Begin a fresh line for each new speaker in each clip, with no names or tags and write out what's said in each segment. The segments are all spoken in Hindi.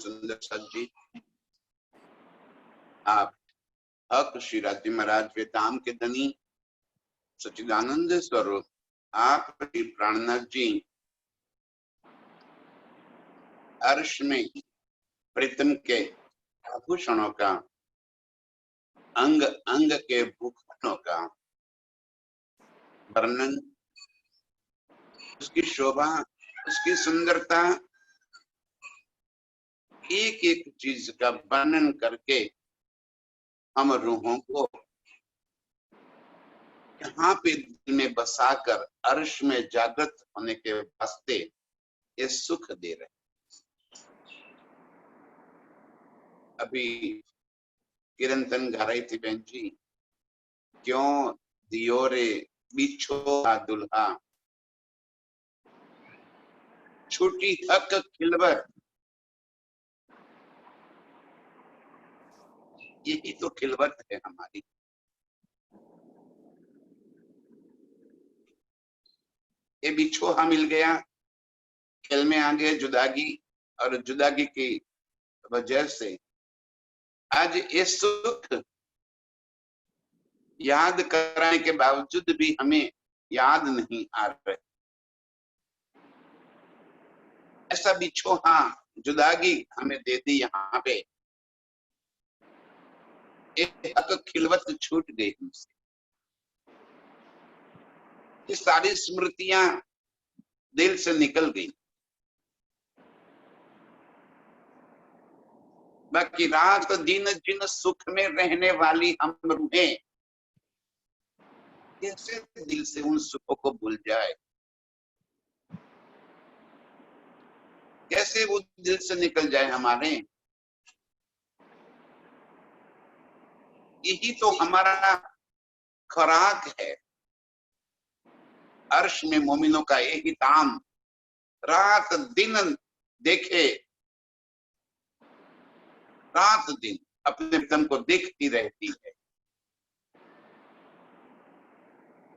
सुंदर साथ जी, आप हक श्री राजी महाराज वे धाम के धनी सच्चिदानंद स्वरूप आप श्री प्राणनाथ जी अर्श में प्रीतम के आभूषणों का, अंग अंग के भूषणों का वर्णन, उसकी शोभा, उसकी सुंदरता, एक एक चीज का वर्णन करके हम रूहों को यहाँ पे दिल में बसाकर अर्श में जागृत होने के वास्ते ये सुख दे रहे। अभी किरंतन गा रही थी बहन जी, क्यों दियो रे बिछोहा दुल्हा, छूटी हक खिलवर। यही तो खिलवत है हमारी। ये बिछोहा मिल गया, खेल में आ गए जुदागी, और जुदागी की वजह से आज ये सुख याद कराने के बावजूद भी हमें याद नहीं आ रहे। ऐसा बिछोहा जुदागी हमें दे दी यहाँ पे, एक हक खिलवत छूट गई हमसे। ये सारी स्मृतियां दिल से निकल गई। बाकी रात दिन जिन सुख में रहने वाली हम रूहें कैसे दिल से उन सुखों को भूल जाए, कैसे वो दिल से निकल जाए हमारे। यही तो हमारा खुराक है। अर्श में मोमिनों का यही ताम, रात दिन देखे, रात दिन अपने प्रीतम को देखती रहती है।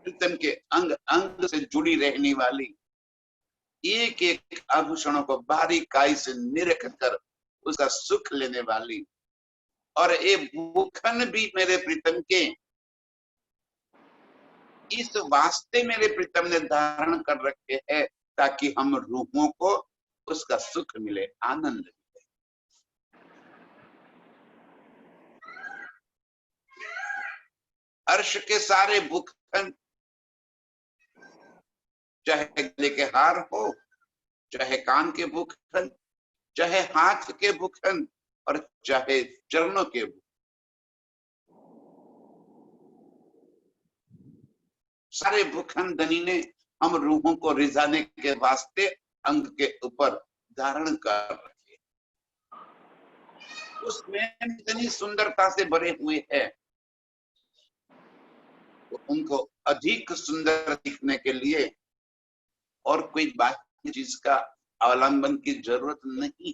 प्रीतम के अंग अंग से जुड़ी रहने वाली, एक एक आभूषणों को बारीकाई से निरख कर उसका सुख लेने वाली, और ये भूखन भी मेरे प्रीतम के इस वास्ते मेरे प्रीतम ने धारण कर रखे हैं ताकि हम रूहों को उसका सुख मिले, आनंद मिले। अर्श के सारे भूखन, चाहे गले के हार हो, चाहे कान के भूखन, चाहे हाथ के भूखन, और चाहे चरणों के भूखन, सारे भूखन धनी ने हम रूहों को रिझाने के वास्ते अंग के ऊपर धारण कर रखे। उसमें इतनी सुंदरता से भरे हुए हैं, तो उनको अधिक सुंदर दिखने के लिए और कोई बाकी चीज का अवलंबन की जरूरत नहीं।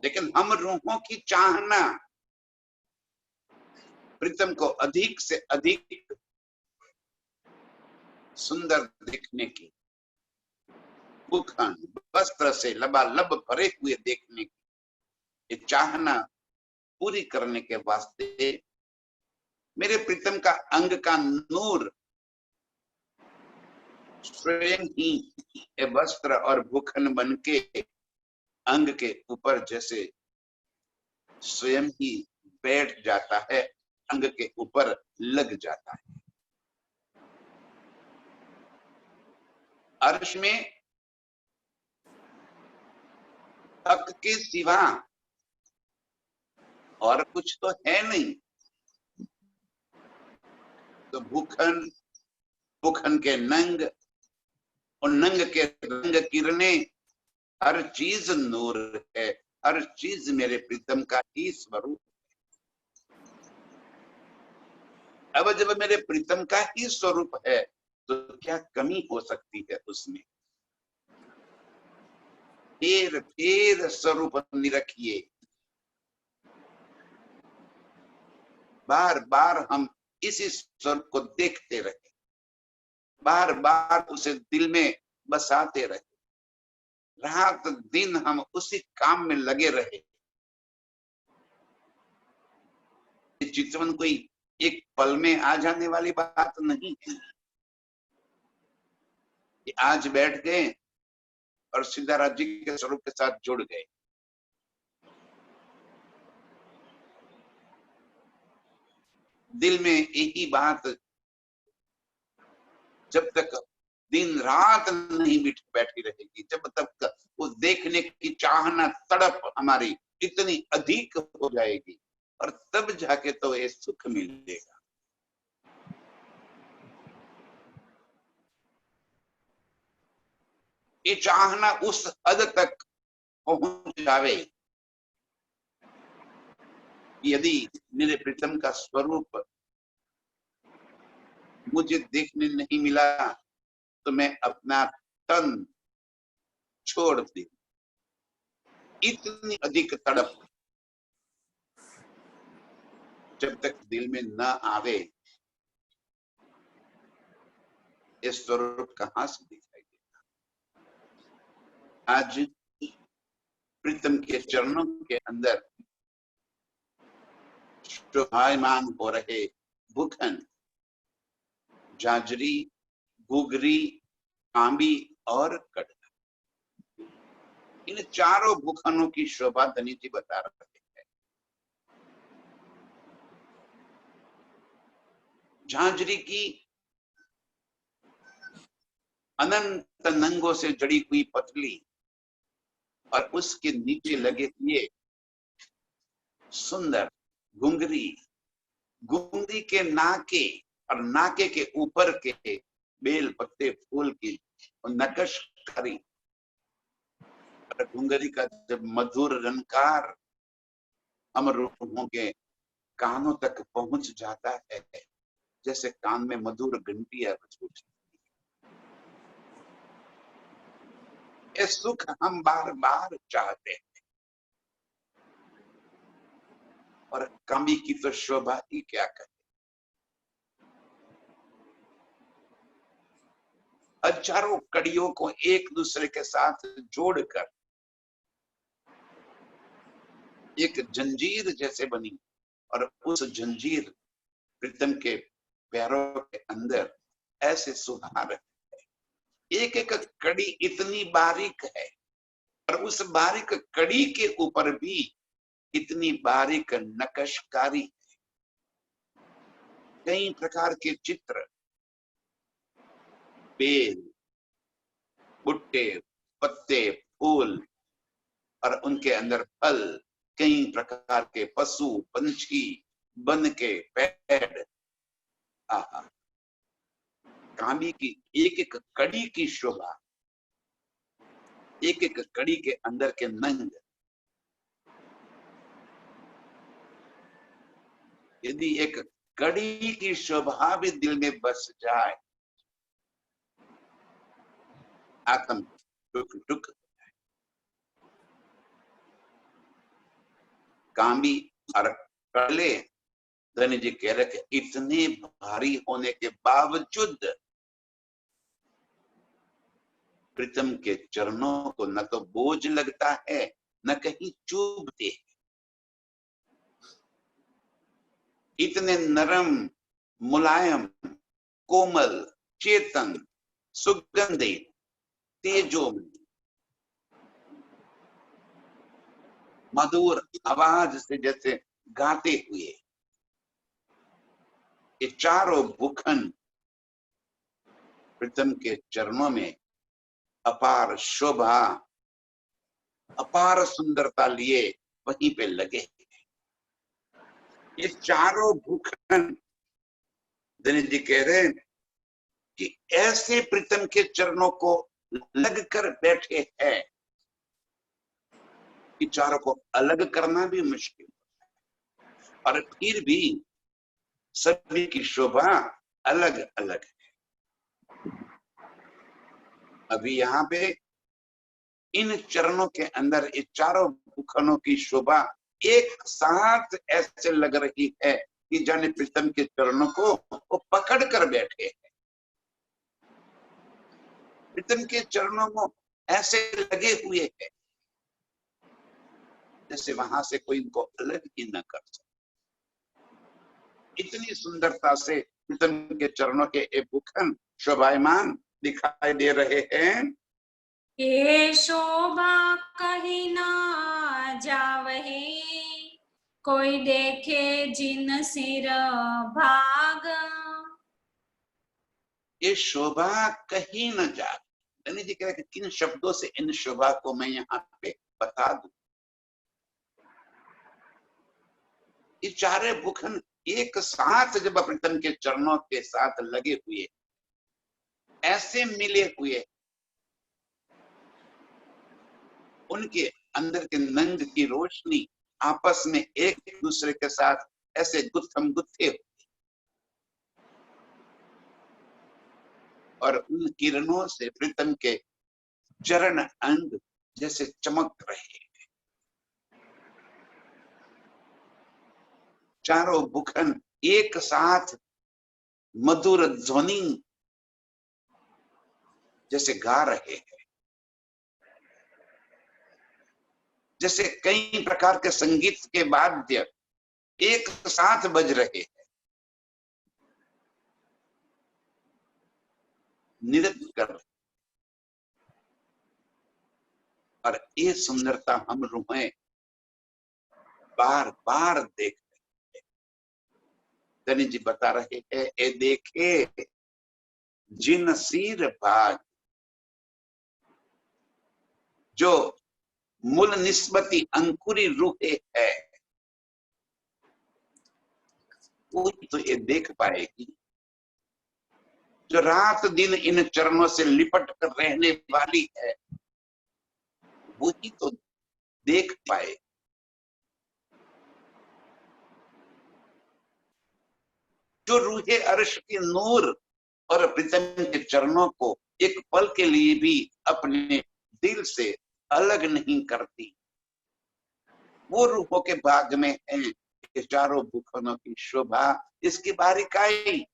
लेकिन हम रूहों की चाहना प्रीतम को अधिक से अधिक सुंदर देखने की, भूखन वस्त्र से लबालब भरे हुए देखने की, ये चाहना पूरी करने के वास्ते मेरे प्रीतम का अंग का नूर स्वयं ही वस्त्र और भूखन बन के अंग के ऊपर जैसे स्वयं ही बैठ जाता है, अंग के ऊपर लग जाता है। अर्श में हक के सिवा और कुछ तो है नहीं। तो भूखन, भूखन के नंग और नंग के रंग किरने, हर चीज नूर है, हर चीज मेरे प्रीतम का ही स्वरूप है। अब जब मेरे प्रीतम का ही स्वरूप है तो क्या कमी हो सकती है उसमें। फिर स्वरूप निरखिए, बार बार हम इसी स्वरूप को देखते रहे, बार बार उसे दिल में बसाते रहे। रात दिन हम उसी काम में लगे रहे। चितवन कोई एक पल में आ जाने वाली बात नहीं है कि आज बैठ गए और सिद्धाराज जी के स्वरूप के साथ जुड़ गए। दिल में यही बात जब तक दिन रात नहीं बैठी रहेगी, जब तक वो देखने की चाहना, तड़प हमारी इतनी अधिक हो जाएगी, और तब जाके तो ये सुख मिलेगा। ये चाहना उस हद तक पहुंच जावे, यदि मेरे प्रीतम का स्वरूप मुझे देखने नहीं मिला तो मैं अपना तन छोड़ दी। इतनी अधिक तड़प जब तक दिल में न आवे, इस स्वरूप कहां से दिखाई देगा। आज प्रीतम के चरणों के अंदर शोभायमान हो रहे भूखन, जाजरी, घुघरी, कांबी और कड़ला, इन चारों भूखनों की शोभा धनी जी बता रहे हैं। झांझरी की अनंत नंगों से जड़ी हुई पतली और उसके नीचे लगे हुए सुंदर घुंघरी, घुंघरी के नाके और नाके के ऊपर के बेल पत्ते फूल की नकशकारी, और घुंघरी का जब मधुर रनकार हम रूहों के कानों तक पहुंच जाता है, जैसे कान में मधुर घंटियां बजती। ये सुख हम बार बार चाहते हैं, और कामी की तो शोभा ही क्या करे। हजारों कड़ियों को एक दूसरे के साथ जोड़कर एक जंजीर जैसे बनी, और उस जंजीर प्रीतम के पैरों के अंदर ऐसे सुधार है। एक एक कड़ी इतनी बारीक है, और उस बारीक कड़ी के ऊपर भी इतनी बारीक नक्शकारी, कई प्रकार के चित्र, बेल, बुट्टे, पत्ते, फूल, और उनके अंदर फल, कई प्रकार के पशु पंछी, बन के पेड़। आहा, कामी की एक एक कड़ी की शोभा, एक एक कड़ी के अंदर के नंग, यदि एक कड़ी की शोभा भी दिल में बस जाए, आत्म टुक टुक। कामी और कड़ले धनी जी कह रहे कि इतने भारी होने के बावजूद प्रीतम के चरणों को न तो बोझ लगता है, न कहीं चुभते हैं। इतने नरम, मुलायम, कोमल, चेतन, सुगंधित, तेजोमय, मधुर आवाज से जैसे गाते हुए ये चारों भूखन प्रीतम के चरणों में अपार शोभा, अपार सुंदरता लिए वहीं पे लगे। ये चारों भूखन दिनेश जी कह रहे हैं कि ऐसे प्रीतम के चरणों को लगकर बैठे हैं कि चारों को अलग करना भी मुश्किल, और फिर भी सभी की शोभा अलग अलग है। अभी यहाँ पे इन चरणों के अंदर ये चारों भूखनों की शोभा एक साथ ऐसे लग रही है कि जाने प्रीतम के चरणों को वो पकड़ कर बैठे हैं। प्रीतम के चरणों में ऐसे लगे हुए हैं जैसे वहां से कोई इनको अलग ही न कर सके। इतनी सुंदरता से प्रीतम के चरणों के एक मुखन शोभायमान दिखाई दे रहे हैं।
ये शोभा कहीं ना जावहे, कोई देखे जिन सिर भाग।
ये शोभा कहीं न जाए। धनी जी कह रहे कि किन शब्दों से इन शोभा को मैं यहाँ पे बता दूं। ये चारे मुखन एक साथ जब प्रीतम के चरणों के साथ लगे हुए, ऐसे मिले हुए, उनके अंदर के नंग की रोशनी आपस में एक दूसरे के साथ ऐसे गुत्थम गुत्थे, और उन किरणों से प्रीतम के चरण अंग जैसे चमक रहे। चारों मुखन एक साथ मधुर ध्वनि जैसे गा रहे हैं, जैसे कई प्रकार के संगीत के वाद्य एक साथ बज रहे हैं, नृत्य कर। और ये सुंदरता हम रूहें बार बार देख रहे हैं। धनी जी बता रहे हैं, ए देखे जिन सिर भाग, जो मूल निस्बती अंकुरी रूहे है, वो तो ये देख पाएगी। जो रात दिन इन चरणों से लिपट कर रहने वाली है, वही तो देख पाए। जो रूहे अर्श की नूर और प्रीतम के चरणों को एक पल के लिए भी अपने दिल से अलग नहीं करती, वो रूहों के भाग में है कि चारों मुखनों की शोभा, इसकी बारीकाई,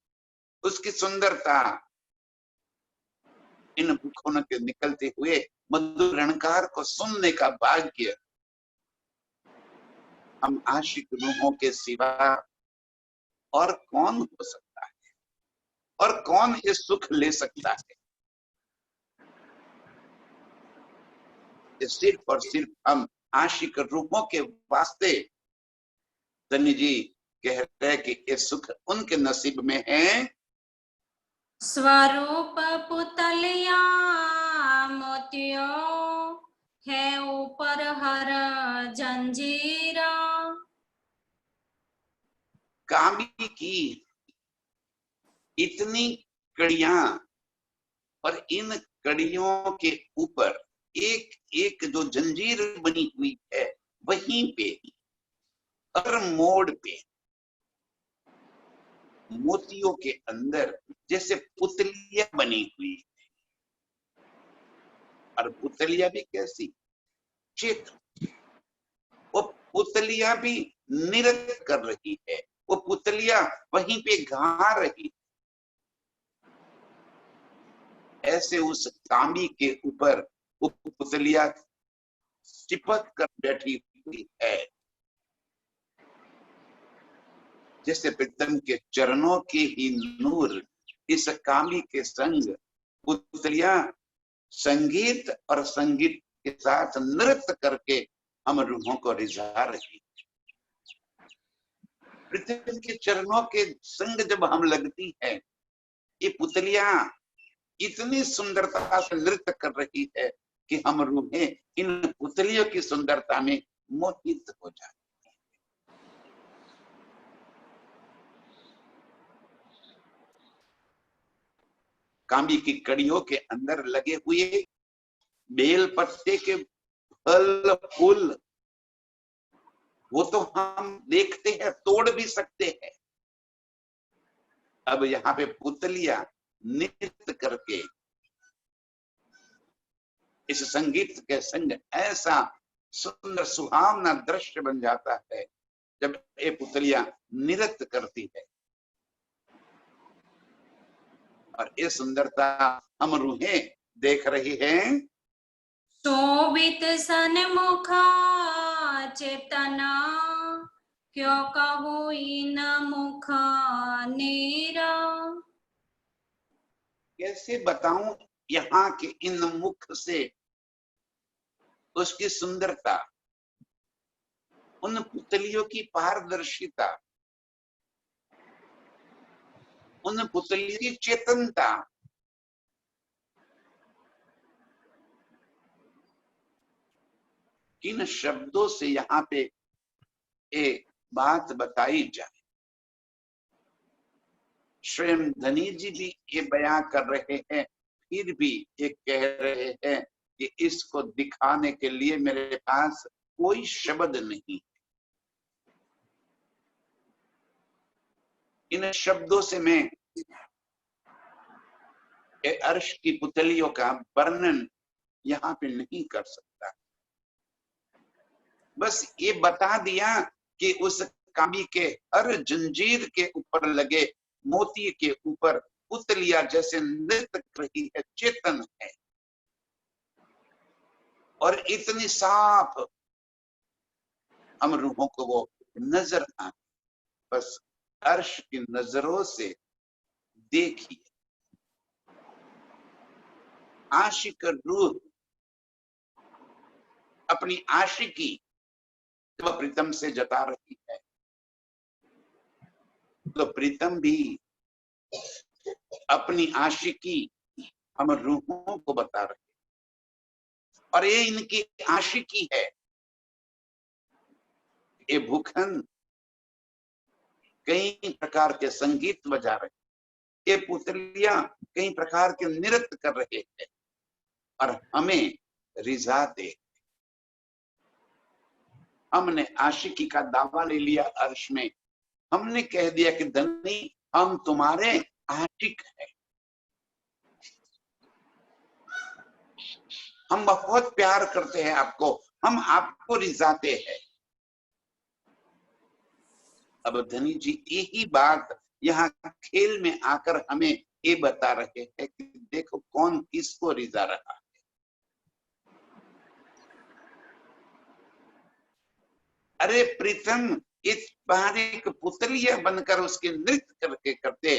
उसकी सुंदरता, इन मुखों के निकलते हुए मधुर रणकार को सुनने का भाग्य हम आशिक रूहों के सिवा और कौन हो सकता है, और कौन ये सुख ले सकता है। सिर्फ और सिर्फ हम आशिक रूहों के वास्ते धनी जी कह रहे हैं कि ये सुख उनके नसीब में है।
स्वरूप पुतलिया मोतियों है ऊपर हर जंजीरा।
कामी की इतनी कड़ियां, और इन कड़ियों के ऊपर एक एक जो जंजीर बनी हुई है, वहीं पे हर मोड़ पे मोतियों के अंदर जैसे पुतलियां बनी हुई, और पुतलियां भी कैसी चेतन, वो पुतलियां भी नृत्य कर रही है, वो पुतलियां वहीं पे गा रही। ऐसे उस कामी के ऊपर वो पुतलियां चिपक कर बैठी हुई है, जैसे प्रीतम के चरणों के ही नूर इस कामी के संग पुतलियां संगीत और संगीत के साथ नृत्य करके हम रूहों को रिझा रही। प्रीतम के चरणों के संग जब हम लगती है, ये पुतलियां इतनी सुंदरता से नृत्य कर रही है कि हम रूहें इन पुतलियों की सुंदरता में मोहित हो जाती। कांबी की कड़ियों के अंदर लगे हुए बेल पत्ते के फल फूल, वो तो हम देखते हैं, तोड़ भी सकते हैं। अब यहाँ पे पुतलियां नृत्य करके इस संगीत के संग ऐसा सुंदर सुहावना दृश्य बन जाता है जब ये पुतलियां नृत्य करती है। और ये सुंदरता हम रूहें देख रही हैं।
शोभित सन्मुखा चेतना, क्यों कहूँ इन मुख नीरा।
कैसे बताऊं यहाँ के इन मुख से उसकी सुंदरता, उन पुतलियों की पारदर्शिता, उन पुतलियों की चेतनता। किन शब्दों से यहाँ पे एक बात बताई जाए। स्वयं धनी जी भी ये बयां कर रहे हैं, फिर भी ये कह रहे हैं कि इसको दिखाने के लिए मेरे पास कोई शब्द नहीं। इन शब्दों से मैं अर्श की पुतलियों का वर्णन यहाँ पे नहीं कर सकता। बस ये बता दिया कि उस कामी के हर जंजीर के ऊपर लगे मोती के ऊपर पुतलियां जैसे नृत्य कर रही है, चेतन है और इतनी साफ हम रूहों को वो नजर आती। बस अर्श की नजरों से देखिए, आशिक रूह अपनी आशिकी तो प्रीतम से जता रही है, तो प्रीतम भी अपनी आशिकी हम रूहों को बता रहे हैं। और ये इनकी आशिकी है। ये भूखन कई प्रकार के संगीत बजा रहे, ये पुतलियां कई प्रकार के नृत्य कर रहे हैं और हमें रिझाते। हमने आशिकी का दावा ले लिया अर्श में, हमने कह दिया कि धनी हम तुम्हारे आशिक हैं, हम बहुत प्यार करते हैं आपको, हम आपको रिझाते हैं। अब धनी जी यही बात यहाँ खेल में आकर हमें ये बता रहे हैं कि देखो कौन किसको रिझा रहा है। अरे प्रीतम इस बारीक पुतलियां बनकर उसके नृत्य करके करते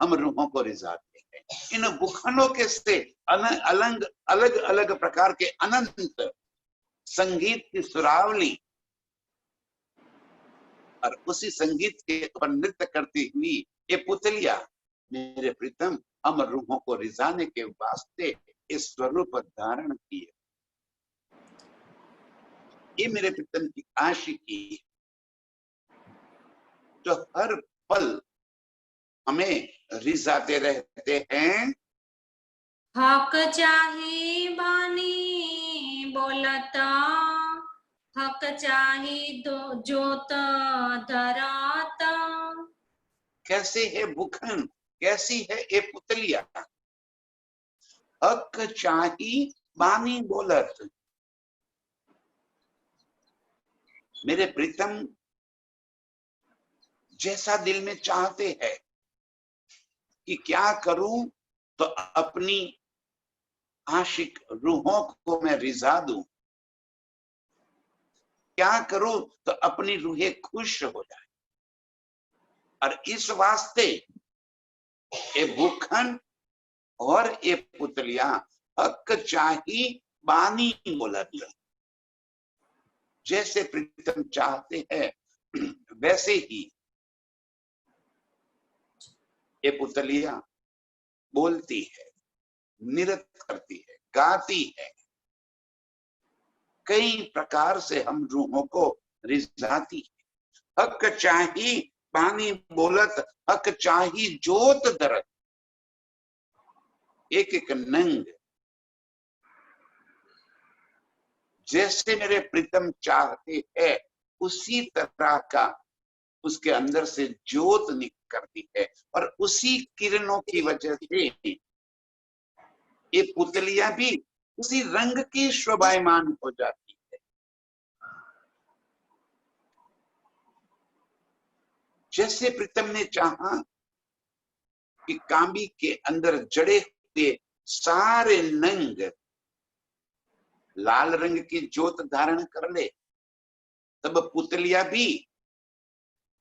हम रूहों को रिझाते हैं। इन बुखनों के से अलग अलग अलग प्रकार के अनंत संगीत की सुरावली और उसी संगीत के ऊपर नृत्य करती हुई ये पुतलियां मेरे प्रीतम हम रूहों को रिझाने के वास्ते इस स्वरूप धारण किए। ये मेरे प्रीतम की आशिकी जो हर पल हमें रिझाते रहते हैं।
हक चाही बानी बोलता, हक चाही दो जोत धराता।
कैसे है भूखन, कैसी है ये पुतलिया। हक चाही बानी बोलत, मेरे प्रीतम जैसा दिल में चाहते हैं कि क्या करूं तो अपनी आशिक रूहों को मैं रिझा दूं, क्या करूं तो अपनी रूहें खुश हो जाए। और इस वास्ते ये भूखन और ये पुतलियां हक चाही बानी बोलत, जैसे प्रीतम चाहते हैं वैसे ही ये पुतलियां बोलती है, नृत्य करती है, गाती है, कई प्रकार से हम रूहों को रिझाती है। हक चाही पानी बोलत, हक चाही जोत दरत, एक एक नंग जैसे मेरे प्रीतम चाहते हैं उसी तरह का उसके अंदर से ज्योत निकलती है और उसी किरणों की वजह से ये पुतलियां भी उसी रंग की शोभायमान हो जाती है। जैसे प्रीतम ने चाहा कि कामी के अंदर जड़े हुए सारे नंग लाल रंग की ज्योत धारण कर ले, तब पुतलियां भी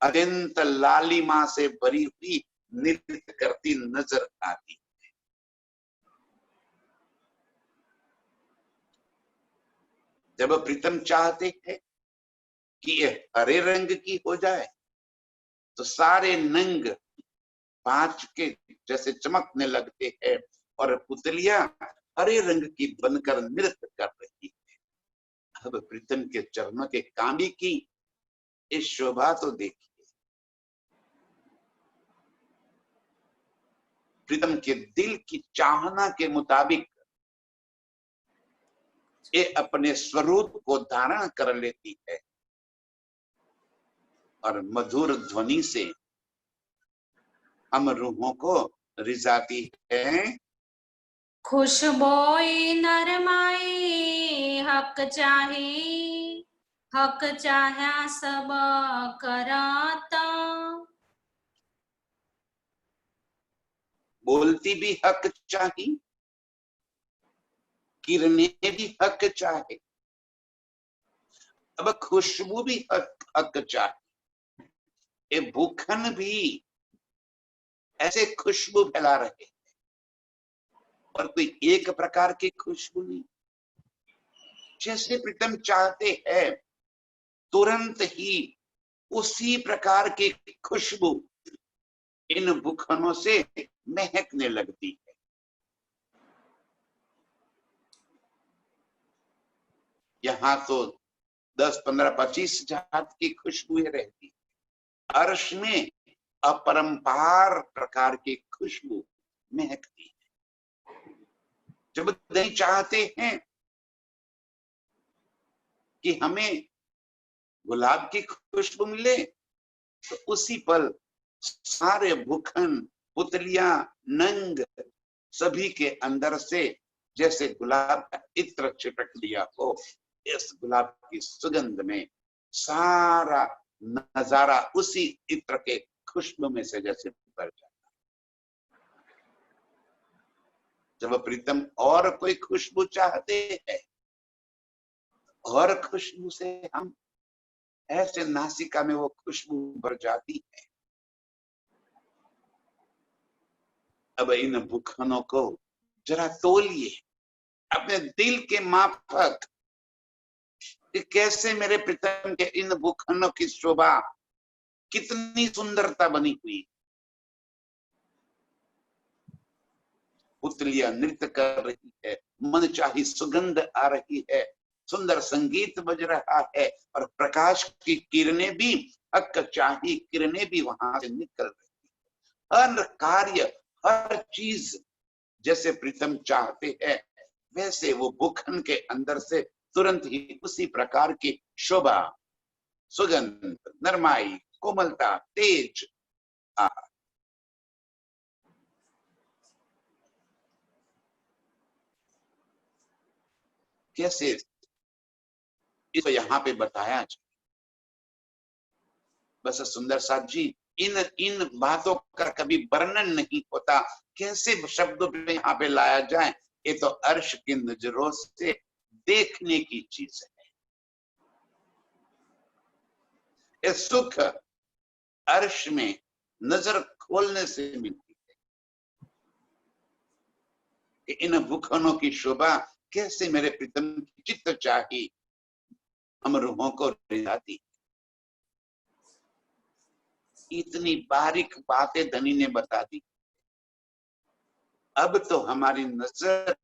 अत्यंत लालिमा से भरी हुई नृत्य करती नजर आती। जब प्रीतम चाहते हैं कि ये हरे रंग की हो जाए, तो सारे नंग पांच के जैसे चमकने लगते हैं और पुतलियां हरे रंग की बनकर नृत्य कर रही है। अब प्रीतम के चरणों के कांबी की इस शोभा तो देखिए। प्रीतम के दिल की चाहना के मुताबिक ये अपने स्वरूप को धारण कर लेती है और मधुर ध्वनि से हम रूहों को रिझाती है।
खुशबोई नरमाई हक चाहे, हक चाह्या सब कराता।
बोलती भी हक चाही, किरने भी हक चाहे, अब खुशबू भी हक चाहे। ये भूखन भी ऐसे खुशबू फैला रहे हैं और कोई एक प्रकार की खुशबू नहीं। जैसे प्रीतम चाहते हैं तुरंत ही उसी प्रकार की खुशबू इन भूखनों से महकने लगती है। यहाँ तो 10, 15, 25 जात की खुशबुएं रहती, अर्श में अपरंपार प्रकार की खुशबू महकती है। जब नहीं चाहते हैं कि हमें गुलाब की खुशबू मिले, तो उसी पल सारे भूखन, पुतलियां, नंग सभी के अंदर से जैसे गुलाब का इत्र छिटक दिया हो, इस गुलाब की सुगंध में सारा नजारा उसी इत्र के खुशबू में से जैसे भर जाता। जब प्रीतम और कोई खुशबू चाहते हैं, और खुशबू से हम ऐसे नासिका में वो खुशबू भर जाती है। अब इन भूखनों को जरा तोलिए अपने दिल के माफक कि कैसे मेरे प्रीतम के इन भूखनों की शोभा, कितनी सुंदरता बनी हुई। पुतलियां नृत्य कर रही है, मन चाही सुगंध आ रही है, सुंदर संगीत बज रहा है और प्रकाश की किरणें भी, हक चाही किरणें भी वहां से निकल रही है। हर कार्य, हर चीज जैसे प्रीतम चाहते हैं, वैसे वो भूखन के अंदर से तुरंत ही उसी प्रकार की शोभा, सुगंध, नरमाई, कोमलता, तेज आ। कैसे इसको यहाँ पे बताया जाए। बस सुंदर साथ जी, इन इन बातों का कभी वर्णन नहीं होता, कैसे शब्दों पे यहाँ पे लाया जाए। ये तो अर्श की नजरों से देखने की चीज है। ये सुख अर्श में नजर खोलने से मिलती है। इन भूखनों की शोभा कैसे मेरे प्रीतम की चित्त चाही हम रूहों को रिझाती। इतनी बारीक बातें धनी ने बता दी। अब तो हमारी नजर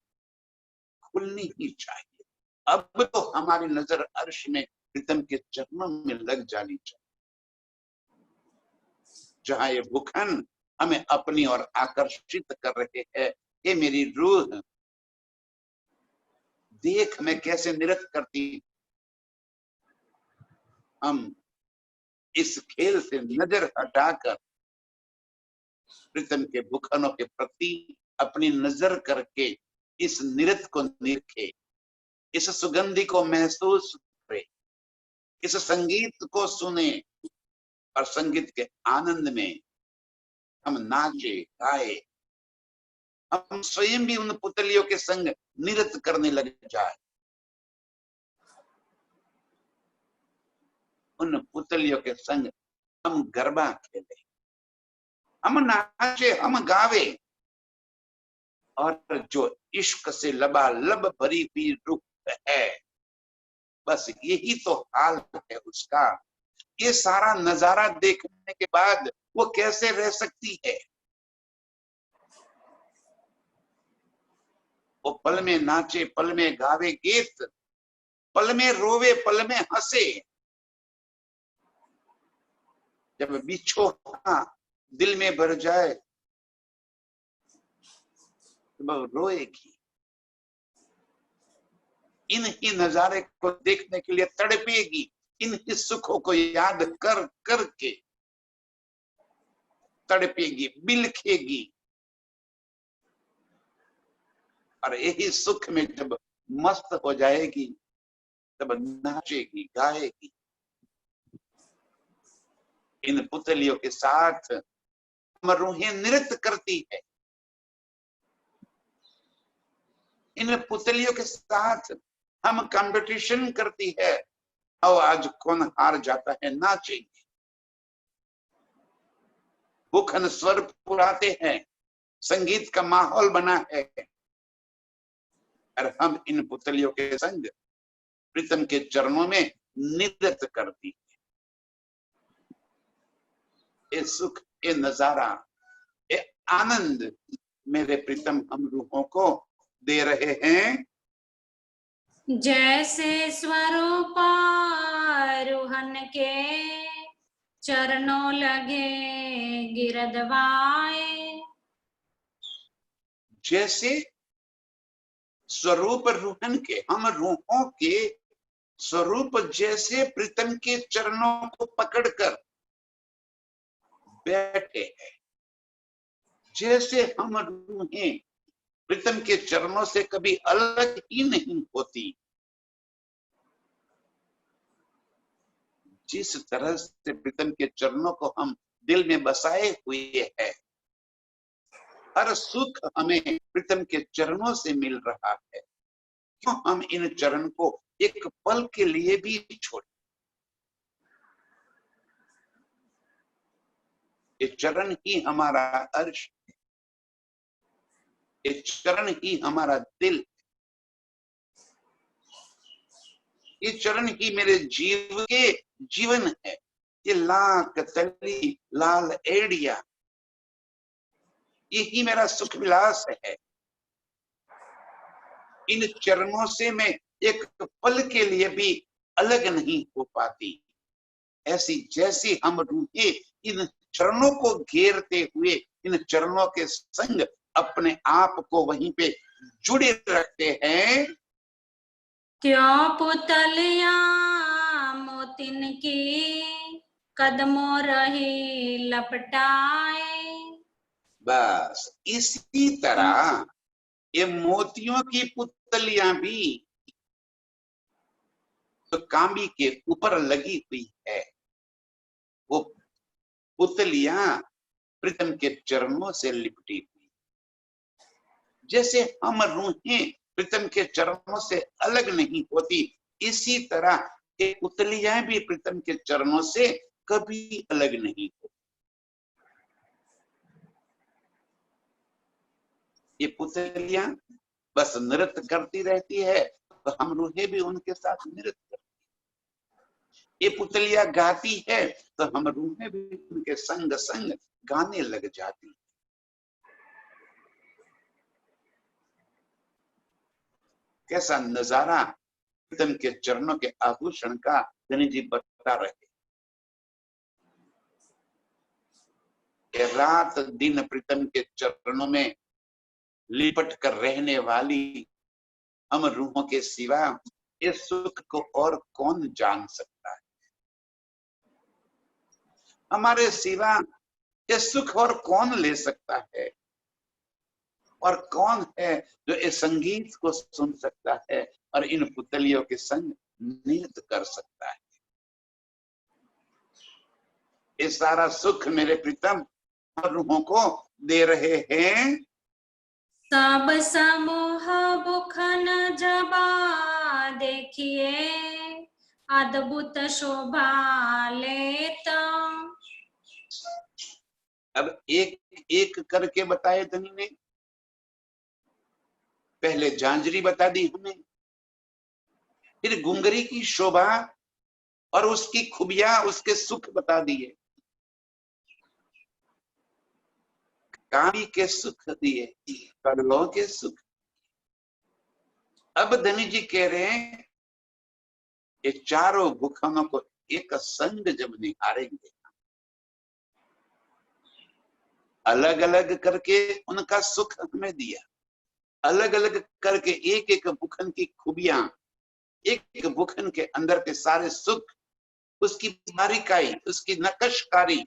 खुलनी ही चाहिए। अब तो हमारी नजर अर्श में प्रीतम के चरणों में लग जानी चाहिए, जहां ये भूखन हमें अपनी ओर आकर्षित कर रहे हैं। ये मेरी रूह देख मैं कैसे नृत्य करती। हम इस खेल से नजर हटाकर प्रीतम के भूखनों के प्रति अपनी नजर करके इस नृत्य को निरखे, इस सुगंधि को महसूस करे, इस संगीत को सुने और संगीत के आनंद में हम नाचे गाए, हम स्वयं भी उन पुतलियों के संग नृत्य करने लग जाए। उन पुतलियों के संग हम गरबा खेले, हम नाचे, हम गावे, और जो इश्क से लबालब भरी हुई रूह है, बस यही तो हाल है उसका। ये सारा नजारा देखने के बाद वो कैसे रह सकती है? वो पल में नाचे, पल में गावे गीत, पल में रोवे, पल में हंसे। जब बिछोहा दिल में भर जाए तो रोएगी। इन ही नजारे को देखने के लिए तड़पेगी, इन ही सुखों को याद कर करके तड़पेगी, बिलखेगी। और यही सुख में जब मस्त हो जाएगी तब नाचेगी, गाएगी। इन पुतलियों के साथ रूहें नृत्य करती है, इन पुतलियों के साथ हम कंपटीशन करती है, और आज कौन हार जाता है नाचेंगे। मुखन स्वर पुराते हैं, संगीत का माहौल बना है, और हम इन पुतलियों के संग प्रीतम के चरणों में नृत्य करती है। ये सुख, ये नजारा, ये आनंद मेरे प्रीतम हम रूहों को दे रहे हैं।
जैसे स्वरूप रूहन के चरणों लगे गिरदवाए,
जैसे स्वरूप रूहन के, हम रूहों के स्वरूप जैसे प्रीतम के चरणों को पकड़कर बैठे हैं, जैसे हम रूहें प्रीतम के चरणों से कभी अलग ही नहीं होती, जिस तरह से प्रीतम के चरणों को हम दिल में बसाए हुए हैं, हर सुख हमें प्रीतम के चरणों से मिल रहा है। क्यों हम इन चरण को एक पल के लिए भी छोड़े? ये चरण ही हमारा अर्श, ये चरण ही हमारा दिल, ये चरण ही मेरे जीव के जीवन है। ये लाख तली लाल एड़िया, यही मेरा सुख विलास है। इन चरणों से मैं एक पल के लिए भी अलग नहीं हो पाती। ऐसी जैसी हम रूहें इन चरणों को घेरते हुए इन चरणों के संग अपने आप को वहीं पे जुड़े रखते हैं,
त्यों पुतलियां मोतिन की कदमों रही लपटाए।
बस इसी तरह ये मोतियों की पुतलियां भी तो कांबी के ऊपर लगी हुई है, वो पुतलियां प्रीतम के चरणों से लिपटी हुई। जैसे हम रूहें प्रीतम के चरणों से अलग नहीं होती, इसी तरह ये पुतलियां भी प्रीतम के चरणों से कभी अलग नहीं होती। ये पुतलियां बस नृत्य करती रहती है, तो हम रूहें भी उनके साथ नृत्य करती है। ये पुतलियां गाती है तो हम रूहें भी उनके संग संग गाने लग जाती है। कैसा नजारा प्रीतम के चरणों के आभूषण का धनी जी बता रहे। रात दिन प्रीतम के चरणों में लिपट कर रहने वाली हम रूहों के सिवा इस सुख को और कौन जान सकता है? हमारे सिवा ये सुख और कौन ले सकता है? और कौन है जो इस संगीत को सुन सकता है और इन पुतलियों के संग नृत्य कर सकता है? ये सारा सुख मेरे प्रीतम रूहों को दे रहे हैं।
सब समूह बुखन जबा देखिए, अद्भुत शोभा लेत।
अब एक एक करके बताए धनी ने। पहले झांझरी बता दी हमें, फिर घुंघरी की शोभा और उसकी खूबियां, उसके सुख बता दिए, कामी के सुख दिए, कड़लों के सुख। अब धनी जी कह रहे हैं ये चारों भूखनों को एक संग जब निहारेंगे, अलग अलग करके उनका सुख हमें दिया, अलग अलग करके एक एक भूखन की खूबियां, एक एक भूखन के अंदर के सारे सुख, उसकी बारीकाई, उसकी नकशकारी,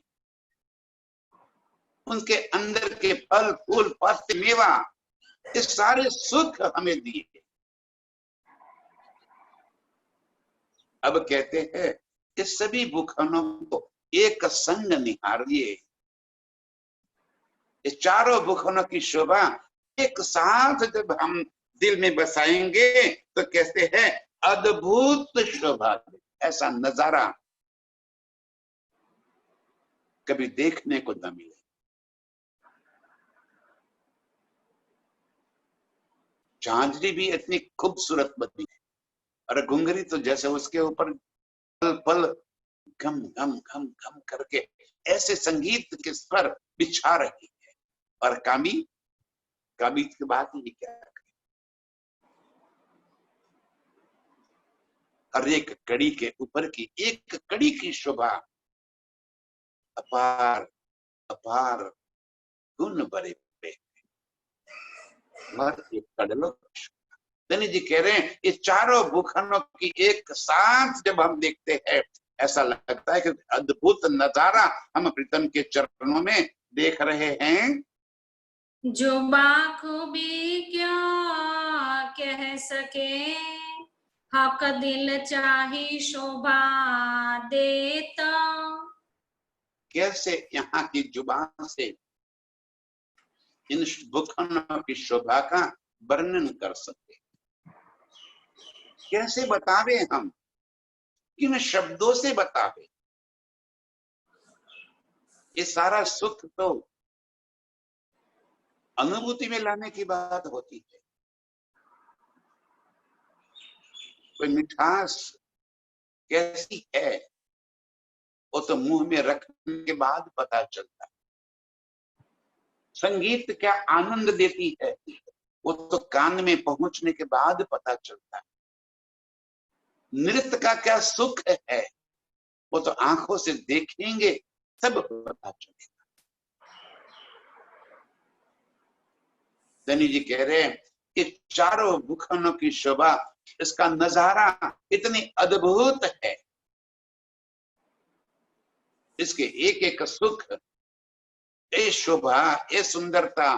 उनके अंदर के फल फूल पत्ते मेवा, ये सारे सुख हमें दिए। अब कहते हैं कि सभी भूखनों को एक संग निहारिए। ये चारों भूखनों की शोभा एक साथ जब हम दिल में बसाएंगे तो कहते हैं अद्भुत शोभा। ऐसा नजारा कभी देखने को न मिले। झांझरी भी इतनी खूबसूरत बनी है और घुंघरी तो जैसे उसके ऊपर पल पल घम घम घम घम करके ऐसे संगीत के स्वर बिछा रही है। और कामी, कामी की बात ही क्या, हर एक कड़ी के ऊपर की एक कड़ी की शोभा अपार अपार गुण बड़े और एक कड़लों। धनी जी कह रहे हैं ये चारों भूखनों की एक साथ जब हम देखते हैं, ऐसा लगता है कि अद्भुत नजारा हम प्रीतम के चरणों में देख रहे हैं।
जो बाखूबी क्यों कह सके, हक दिल चाही शोभा देता।
कैसे यहाँ की जुबान से इन भूखनों की शोभा का वर्णन कर सकते, कैसे बतावे हम, किन शब्दों से बतावे। ये सारा सुख तो अनुभूति में लाने की बात होती है। कोई मिठास कैसी है वो तो मुंह में रखने के बाद पता चलता है। संगीत क्या आनंद देती है वो तो कान में पहुंचने के बाद पता चलता है। नृत्य का क्या सुख है वो तो आंखों से देखेंगे तब पता चलेगा। धनी जी कह रहे हैं कि चारों भूखनों की शोभा, इसका नजारा इतनी अद्भुत है, इसके एक एक सुख, ये शोभा, ये सुंदरता,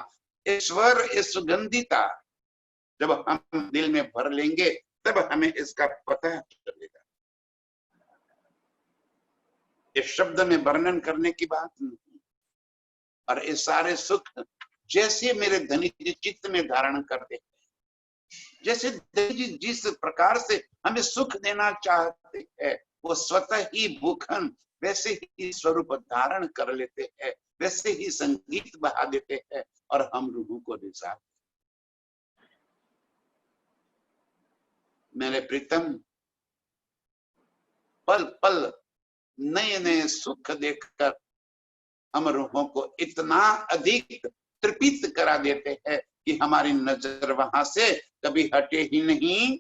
ये स्वर, ये सुगंधिता जब हम दिल में भर लेंगे तब हमें इसका पता चलेगा। ये शब्द में वर्णन करने की बात नहीं। और ये सारे सुख जैसे मेरे धनी जी चित्त में धारण करते हैं, जैसे धनी जी जिस प्रकार से हमें सुख देना चाहते हैं, वो स्वतः ही भूखन वैसे ही स्वरूप धारण कर लेते हैं, वैसे ही संगीत बहा देते हैं और हम रूहों को रिझा। मेरे प्रीतम पल पल नए नए सुख देखकर हम रूहों को इतना अधिक तृपित करा देते हैं कि हमारी नजर वहां से कभी हटे ही नहीं।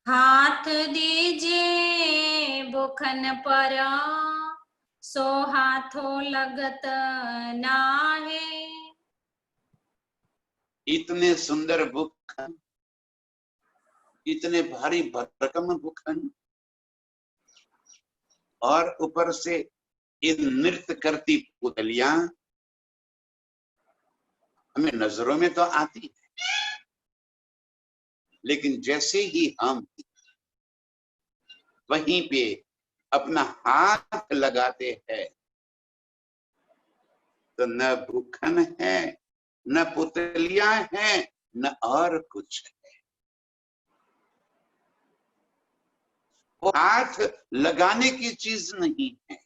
हाथ दीजिए बुखन पर, सो हाथों लगत नाहे।
इतने सुंदर भूखन, इतने भारी भरकम भूखन, और ऊपर से इन नृत्य करती पुतलियां हमें नजरों में तो आती है, लेकिन जैसे ही हम वहीं पे अपना हाथ लगाते हैं तो न भूखन है, न पुतलियां हैं, न और कुछ है। वो हाथ लगाने की चीज नहीं है,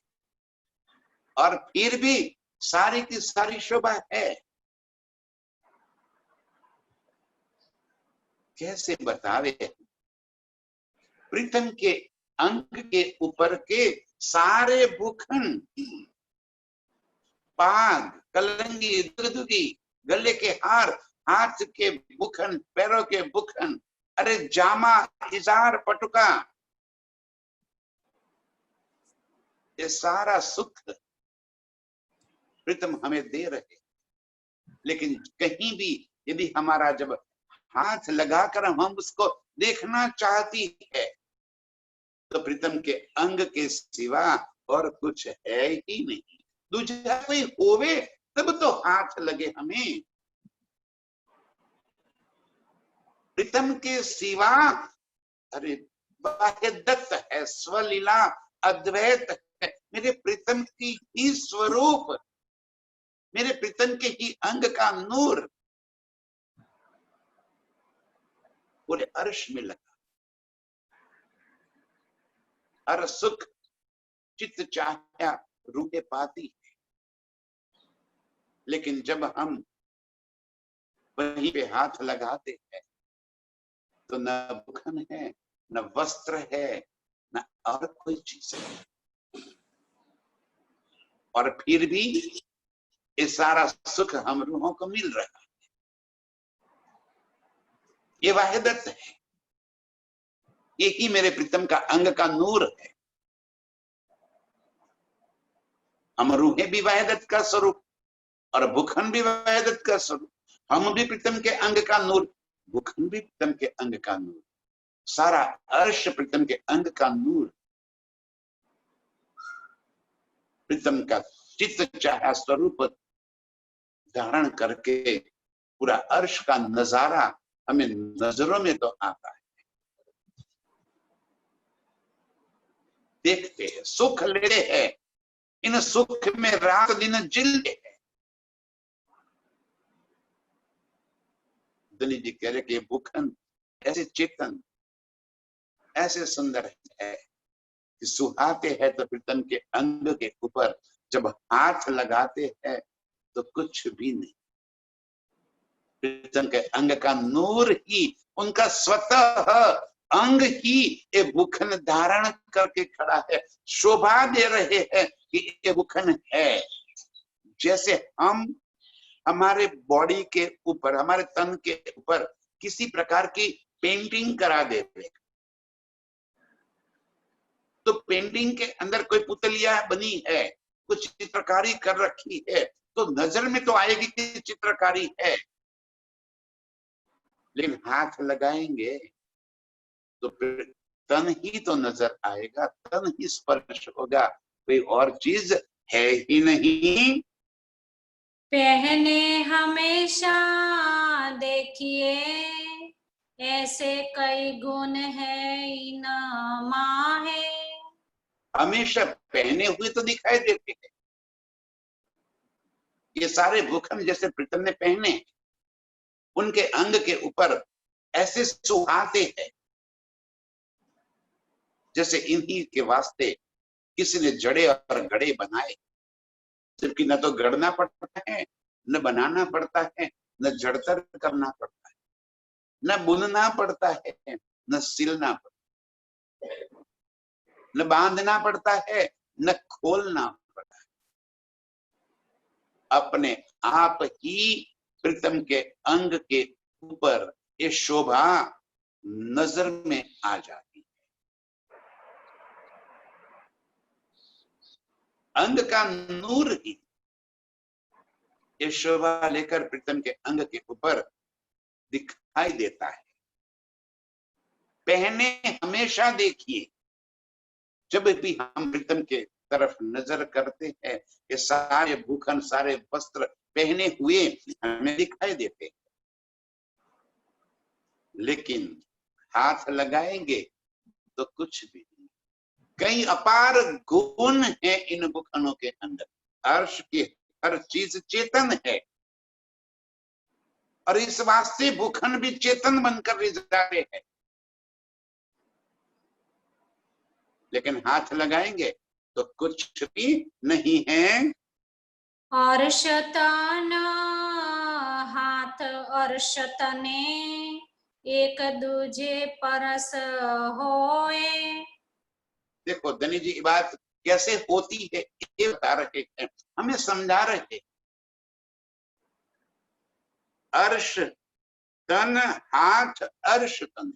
और फिर भी सारी की सारी शोभा है। कैसे बतावे? प्रीतम के अंग के ऊपर के सारे भूखन, पाग, कलंगी, दुगदुगी, गले के हार, हाथ के बुखन, पैरों के बुखन, अरे जामा, इजार, पटुका, ये सारा सुख प्रीतम हमें दे रहे। लेकिन कहीं भी यदि हमारा जब हाथ लगाकर हम उसको देखना चाहती है, तो प्रीतम के अंग के सिवा और कुछ है ही नहीं। दूसरा कोई होवे तब तो हाथ लगे हमें। प्रीतम के सिवा, अरे बाह्य दत्त है, स्वलीला अद्वैत है, मेरे प्रीतम की ही स्वरूप, मेरे प्रीतम के ही अंग का नूर पूरे अर्श में लगा। हर सुख चित्त चाह्या रूपे पाती है। लेकिन जब हम वहीं पे हाथ लगाते हैं तो न भूखन है, न वस्त्र है, न और कोई चीज है, और फिर भी ये सारा सुख हम रूहों को मिल रहा है। ये वाहिदत है, ये ही मेरे प्रीतम का अंग का नूर है। हम रूहें भी वाहिदत का स्वरूप और भूखन भी वाहिदत का स्वरूप। हम भी प्रीतम के अंग का नूर, भूखन भी प्रीतम के अंग का नूर, सारा अर्श प्रीतम के अंग का नूर। प्रीतम का चित्त चाहा स्वरूप धारण करके पूरा अर्श का नजारा हमें नजरों में तो आता है। देखते हैं, सुख लेते हैं, इन सुख में रात दिन जिलते हैं। दलित जी कह रहे कि भूखन ऐसे चेतन, ऐसे सुंदर है कि सुहाते हैं तो प्रीतम के अंग के ऊपर जब हाथ लगाते हैं तो कुछ भी नहीं। प्रीतम के अंग का नूर ही, उनका स्वतः अंग ही ये भूखन धारण करके खड़ा है, शोभा दे रहे हैं कि ये भूखन है। जैसे हम हमारे बॉडी के ऊपर, हमारे तन के ऊपर किसी प्रकार की पेंटिंग करा देते, तो पेंटिंग के अंदर कोई पुतलिया बनी है, कुछ चित्रकारी कर रखी है, तो नजर में तो आएगी कि चित्रकारी है। लेकिन हाथ लगाएंगे तो फिर तन ही तो नजर आएगा, तन ही स्पर्श होगा, कोई और चीज है ही नहीं।
पहने हमेशा देखिए, ऐसे कई गुण है इनामा है।
हमेशा पहने हुए तो दिखाई देते हैं। ये सारे भूखन जैसे प्रीतम ने पहने, उनके अंग के ऊपर ऐसे सुहाते हैं जैसे इन्हीं के वास्ते किसी ने जड़े और गड़े बनाए। जबकि न तो गढ़ना पड़ता है, न बनाना पड़ता है, न जड़तर करना पड़ता है, न बुनना पड़ता है, न सिलना पड़ता है, न बांधना पड़ता है, न खोलना पड़ता है। अपने आप ही प्रीतम के अंग के ऊपर ये शोभा नजर में आ जाती है। अंग का नूर ही ये शोभा लेकर प्रीतम के अंग के ऊपर दिखाई देता है। पहने हमेशा देखिए, जब भी हम प्रीतम के तरफ नजर करते हैं, ये सारे भूखन, सारे वस्त्र पहने हुए हमें दिखाई देते हैं। लेकिन हाथ लगाएंगे तो कुछ भी नहीं। कई अपार गुण है इन भूखनों के अंदर। अर्श की हर चीज चेतन है, और इस वास्ते भूखन भी चेतन बनकर जाते हैं। लेकिन हाथ लगाएंगे तो कुछ भी नहीं है।
अर्श तन हाथ अर्श तने एक दूजे परस होए।
देखो धनी जी, बात कैसे होती है ये बता रहे हैं, हमें समझा रहे हैं। अर्श तन हाथ अर्श तन,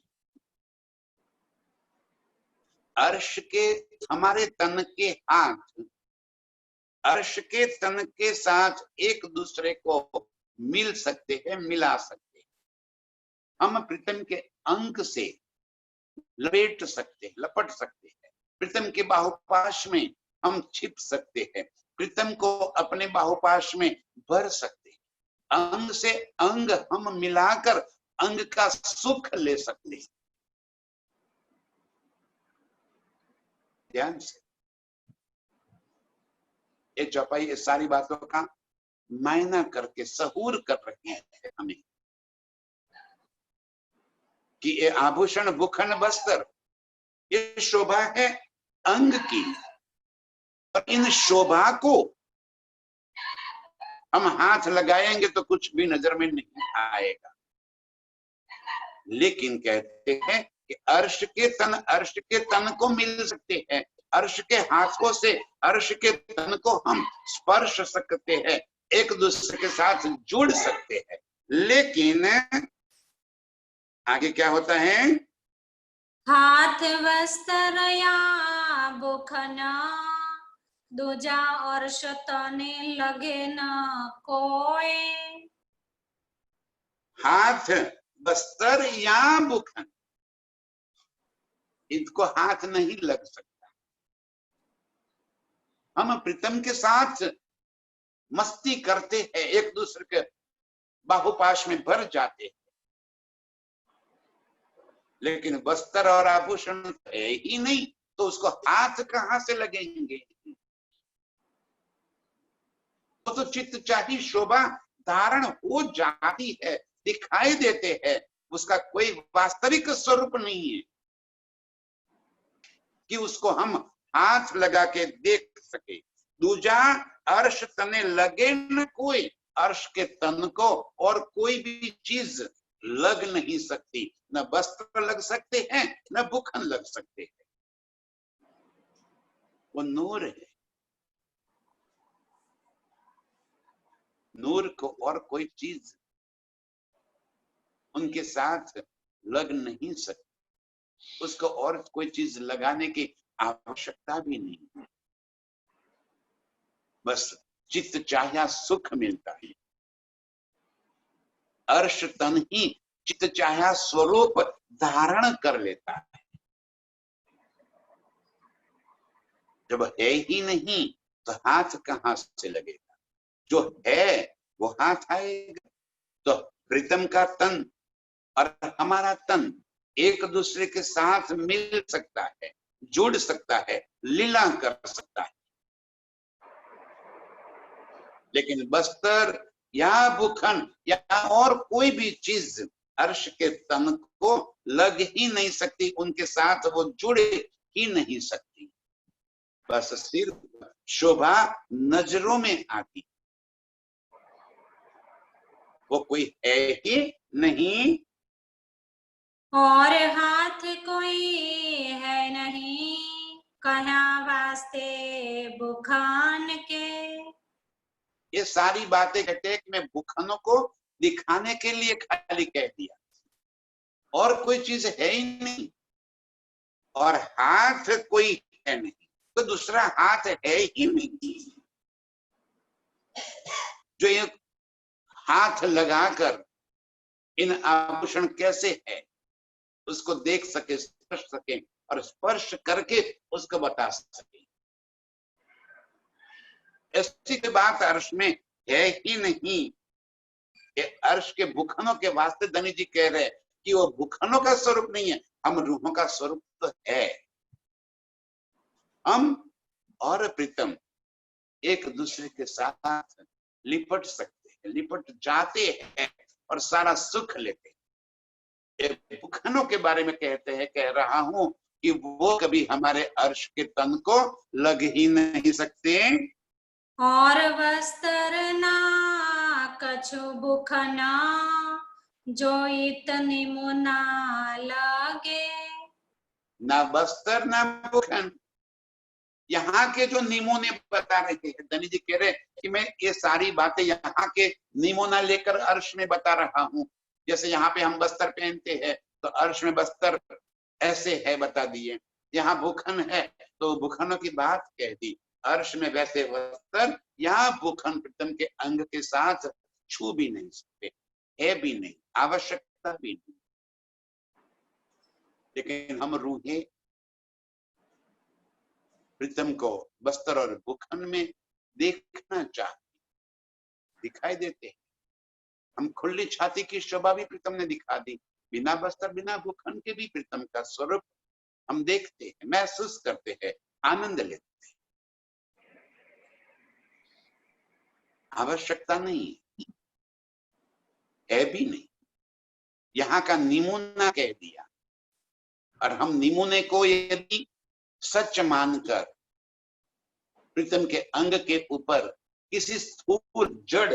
अर्श के हमारे तन के हाथ अर्श के तन के साथ एक दूसरे को मिल सकते हैं, मिला सकते हैं। हम प्रीतम के अंग से लपेट सकते हैं, लपट सकते हैं। प्रीतम के बाहुपाश में हम छिप सकते हैं, प्रीतम को अपने बाहुपाश में भर सकते हैं। अंग से अंग हम मिलाकर अंग का सुख ले सकते हैं। ध्यान से ये चौपाई इस सारी बातों का मायना करके सहूर कर रहे हैं हमें कि ये आभूषण भूषण वस्त्र ये शोभा है अंग की, और इन शोभा को हम हाथ लगाएंगे तो कुछ भी नजर में नहीं आएगा। लेकिन कहते हैं कि अर्श के तन को मिल सकते हैं, अर्श के हाथों से अर्श के तन को हम स्पर्श सकते हैं, एक दूसरे के साथ जुड़ सकते हैं। लेकिन आगे क्या होता है?
हाथ वस्त्र या बुखना दूजा अर्श तने लगे न कोई।
हाथ बस्तर या बुखन, इनको हाथ नहीं लग सकता। हम प्रीतम के साथ मस्ती करते हैं, एक दूसरे के बाहुपाश में भर जाते हैं, लेकिन वस्त्र और आभूषण है ही नहीं, तो उसको हाथ कहां से लगेंगे? तो चित्त चाही शोभा धारण हो जाती है, दिखाई देते हैं, उसका कोई वास्तविक स्वरूप नहीं है कि उसको हम हाथ लगा के देख सके। दूजा अर्श तने लगे न कोई, अर्श के तन को और कोई भी चीज लग नहीं सकती, न वस्त्र लग सकते हैं न बुखन लग सकते हैं। वो नूर है, नूर को और कोई चीज उनके साथ लग नहीं सकती, उसको और कोई चीज लगाने की आवश्यकता भी नहीं। बस चित्त चाह्या सुख मिलता है। अर्श तन ही चित्त चाह्या स्वरूप धारण कर लेता है। जब है ही नहीं तो हाथ कहां से लगेगा? जो है वो हाथ आएगा। तो प्रीतम का तन और हमारा तन एक दूसरे के साथ मिल सकता है, जुड़ सकता है, लीला कर सकता है। लेकिन बस्तर या बुखन या और कोई भी चीज अर्श के तन को लग ही नहीं सकती, उनके साथ वो जुड़े ही नहीं सकती। बस सिर्फ शोभा नजरों में आती, वो कोई है ही नहीं।
और हाथ कोई है नहीं कहा वास्ते बुखान के।
ये सारी बातें कहते में बुखनों को दिखाने के लिए खाली कह दिया, और कोई चीज है ही नहीं। और हाथ कोई है नहीं तो दूसरा हाथ है ही नहीं जो ये हाथ लगाकर इन आभूषण कैसे है उसको देख सके, स्पर्श सके, और स्पर्श करके उसको बता सके। ऐसी कोई बात अर्श में है ही नहीं। ये अर्श के बुखनों के वास्ते धनी जी कह रहे हैं कि वो बुखनों का स्वरूप नहीं है, हम रूहों का स्वरूप तो है। हम और प्रीतम एक दूसरे के साथ लिपट सकते हैं, लिपट जाते हैं और सारा सुख लेते हैं। बुखनों के बारे में कहते हैं, कह रहा हूं कि वो कभी हमारे अर्श के तन को लग ही नहीं सकते।
और वस्त्र ना कछु बुखना जो इतनी मुना लगे।
ना वस्त्र ना भूखन। यहाँ के जो नमूने बता रहे हैं, धनी जी कह रहे कि मैं ये सारी बातें यहाँ के नमूना लेकर अर्श में बता रहा हूँ। जैसे यहाँ पे हम वस्त्र पहनते हैं तो अर्श में वस्त्र ऐसे है बता दिए, यहाँ भूखन है तो भूखनों की बात कह दी। अर्श में वैसे वस्त्र यहाँ भूखन प्रीतम के अंग के साथ छू भी नहीं सकते, है भी नहीं, आवश्यकता भी नहीं। लेकिन हम रूहे प्रीतम को वस्त्र और भूखन में देखना चाहते, दिखाई देते हैं। हम खुली छाती की शोभा भी प्रीतम ने दिखा दी, बिना वस्त्र बिना भूखन के भी प्रीतम का स्वरूप हम देखते हैं, महसूस करते हैं, आनंद लेते हैं। आवश्यकता नहीं है भी नहीं, यहाँ का नमूना कह दिया। और हम नमूने को यदि सच मानकर प्रीतम के अंग के ऊपर किसी स्थूल जड़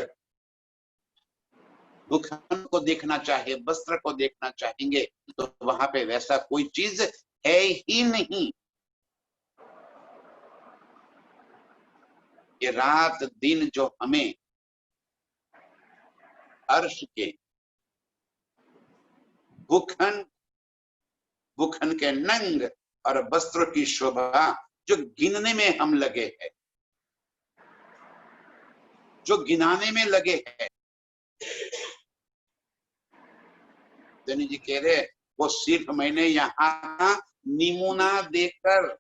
भूखन को देखना चाहे, वस्त्र को देखना चाहेंगे तो वहां पे वैसा कोई चीज है ही नहीं। ये रात दिन जो हमें अर्श के भूखन के नंग और वस्त्रों की शोभा जो गिनने में हम लगे हैं, जो गिनाने में लगे हैं, धनी जी कह रहे वो सिर्फ मैंने यहाँ का नमूना देकर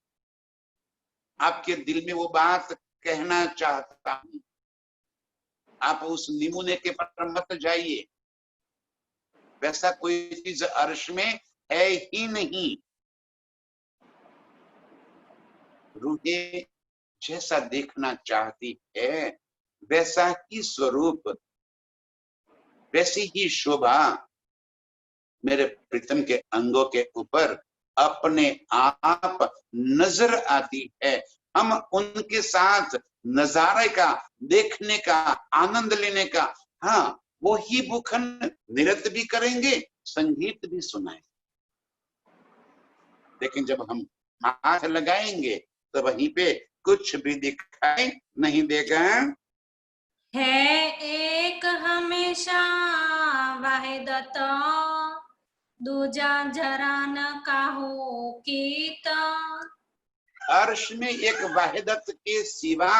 आपके दिल में वो बात कहना चाहता हूं। आप उस नमूने के पर मत जाइए, वैसा कोई चीज अर्श में है ही नहीं। रूहें जैसा देखना चाहती है वैसा ही स्वरूप, वैसी ही शोभा मेरे प्रीतम के अंगों के ऊपर अपने आप नजर आती है। हम उनके साथ नजारे का, देखने का, आनंद लेने का, हाँ वो ही भूखन नृत्य भी करेंगे, संगीत भी सुनाएंगे। लेकिन जब हम हाथ लगाएंगे तो वहीं पे कुछ भी दिखाई नहीं देगा।
है एक हमेशा वाहिदत दूजा जरा न काहो कीत।
अर्श में एक वाहिदत के सिवा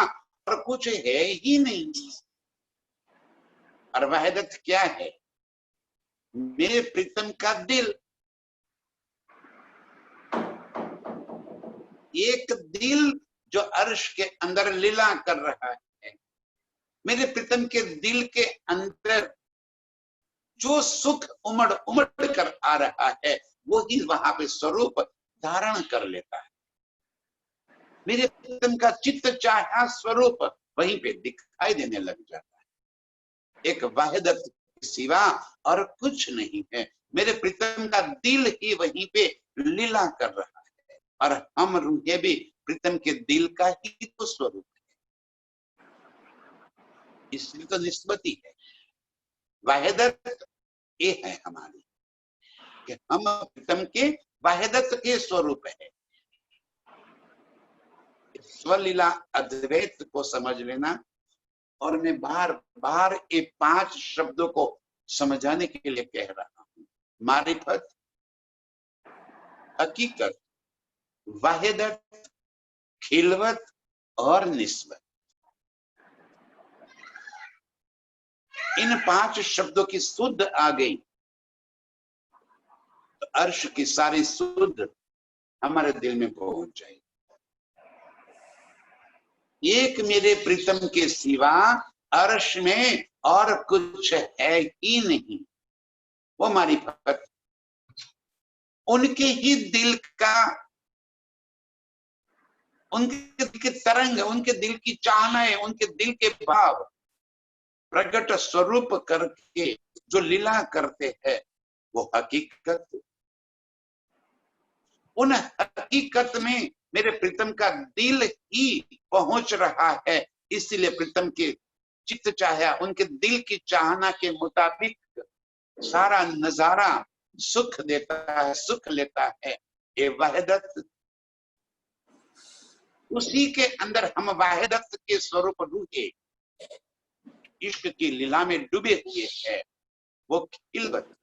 और कुछ है ही नहीं। और वाहिदत क्या है? मेरे प्रीतम का दिल। एक दिल जो अर्श के अंदर लीला कर रहा है। मेरे प्रीतम के दिल के अंदर जो सुख उमड़ उमड़ कर आ रहा है वो ही वहां पे स्वरूप धारण कर लेता है। मेरे प्रीतम का चित्त चाहा स्वरूप वहीं पे दिखाई देने लग जाता है। एक वाहिदत के सिवा और कुछ नहीं है। मेरे प्रीतम का दिल ही वहीं पे लीला कर रहा है और हम रूहें भी प्रीतम के दिल का ही तो स्वरूप है। इसलिए तो निस्बती है। वाहिदत ये है हमारी कि हम प्रीतम के वाहिदत के स्वरूप है। स्वलीला अद्वैत को समझ लेना। और मैं बार बार ये 5 शब्दों को समझाने के लिए कह रहा हूं। मारिफत, हकीकत, वाहिदत, खिलवत और निस्बत। इन 5 शब्दों की शुद्ध आ गई तो अर्श की सारी शुद्ध हमारे दिल में पहुंच जाएगी। एक मेरे प्रीतम के सिवा अर्श में और कुछ है ही नहीं। वो मारिफत उनके ही दिल का, उनके दिल के तरंग, उनके दिल की चाहनाएं, उनके दिल के भाव प्रकट स्वरूप करके जो लीला करते हैं वो हकीकत। उन हकीकत में मेरे प्रीतम का दिल ही पहुंच रहा है, इसलिए प्रीतम के चित्त चाहे उनके दिल की चाहना के मुताबिक सारा नजारा सुख देता है, सुख लेता है। ये वहदत, उसी के अंदर हम वहदत के स्वरूप रूहे इश्क की लीला में डूबे हुए हैं, वो खिलवत।